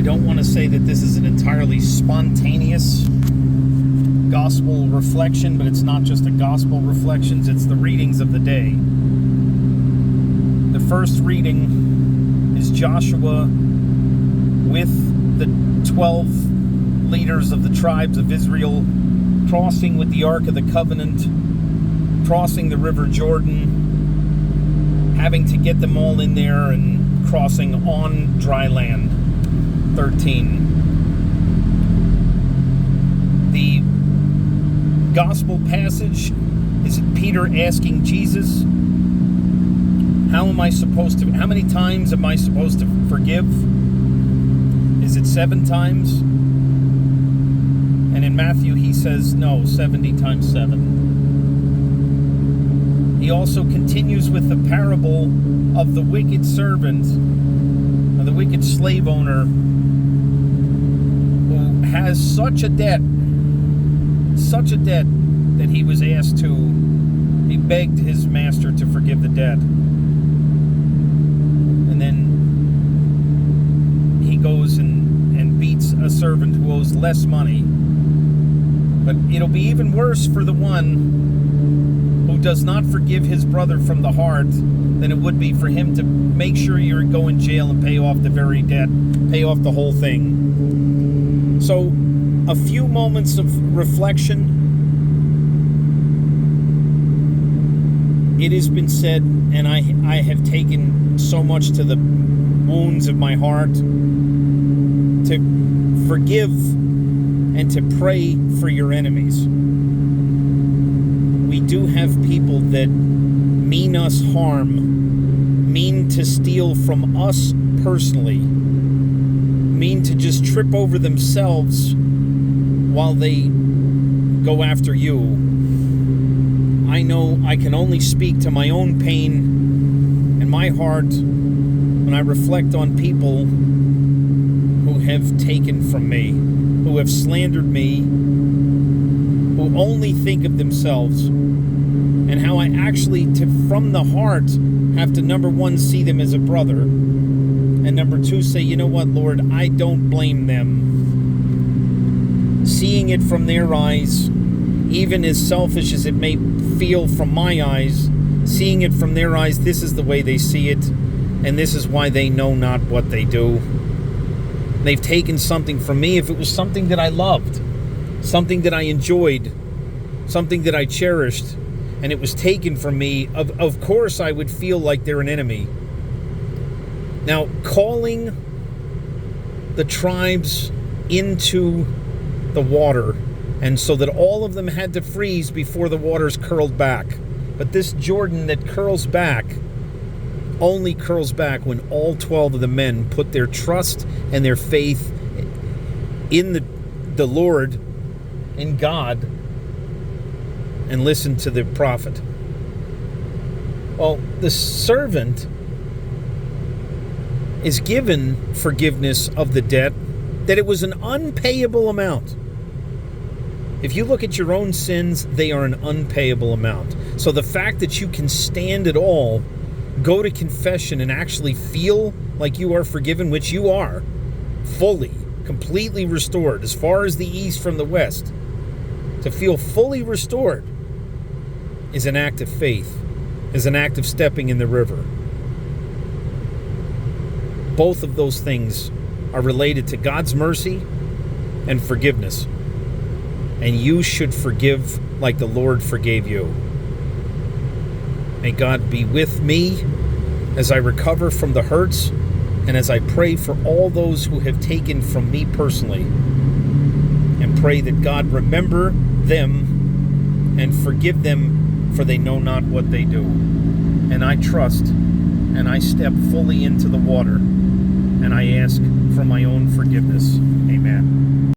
don't want to say that this is an entirely spontaneous gospel reflection, but it's not just a gospel reflections, it's the readings of the day. The first reading is Joshua with the 12 leaders of the tribes of Israel crossing with the Ark of the Covenant, crossing the River Jordan, having to get them all in there and crossing on dry land. 13. The gospel passage is Peter asking Jesus, how many times am I supposed to forgive? Is it 7 times? And in Matthew he says, no, 70 times 7. He also continues with the parable of the wicked servant, or the wicked slave owner, who has such a debt that he was asked to, he begged his master to forgive the debt. And then he goes and beats a servant who owes less money. But it'll be even worse for the one who does not forgive his brother from the heart than it would be for him to make sure you go in jail and pay off the very debt, pay off the whole thing. So, a few moments of reflection. It has been said, and I have taken so much to the wounds of my heart, to forgive and to pray for your enemies. We do have people that mean us harm, mean to steal from us personally, mean to just trip over themselves while they go after you. I know I can only speak to my own pain and my heart when I reflect on people who have taken from me, who have slandered me, who only think of themselves, and how I actually, from the heart, have to, number one, see them as a brother, and number two, say, you know what, Lord, I don't blame them. Seeing it from their eyes, even as selfish as it may feel from my eyes, seeing it from their eyes, this is the way they see it, and this is why they know not what they do. They've taken something from me. If it was something that I loved, something that I enjoyed, something that I cherished, and it was taken from me, of course I would feel like they're an enemy. Now, calling the tribes into the water, and so that all of them had to freeze before the waters curled back. But this Jordan that curls back only curls back when all 12 of the men put their trust and their faith in the Lord, in God, and listen to the prophet. Well, the servant is given forgiveness of the debt, that it was an unpayable amount. If you look at your own sins, they are an unpayable amount. So the fact that you can stand at all, go to confession and actually feel like you are forgiven, which you are, fully, completely restored, as far as the east from the west, to feel fully restored is an act of faith, is an act of stepping in the river. Both of those things are related to God's mercy and forgiveness. And you should forgive like the Lord forgave you. May God be with me as I recover from the hurts and as I pray for all those who have taken from me personally, and pray that God remember them and forgive them, for they know not what they do. And I trust and I step fully into the water, and I ask for my own forgiveness. Amen.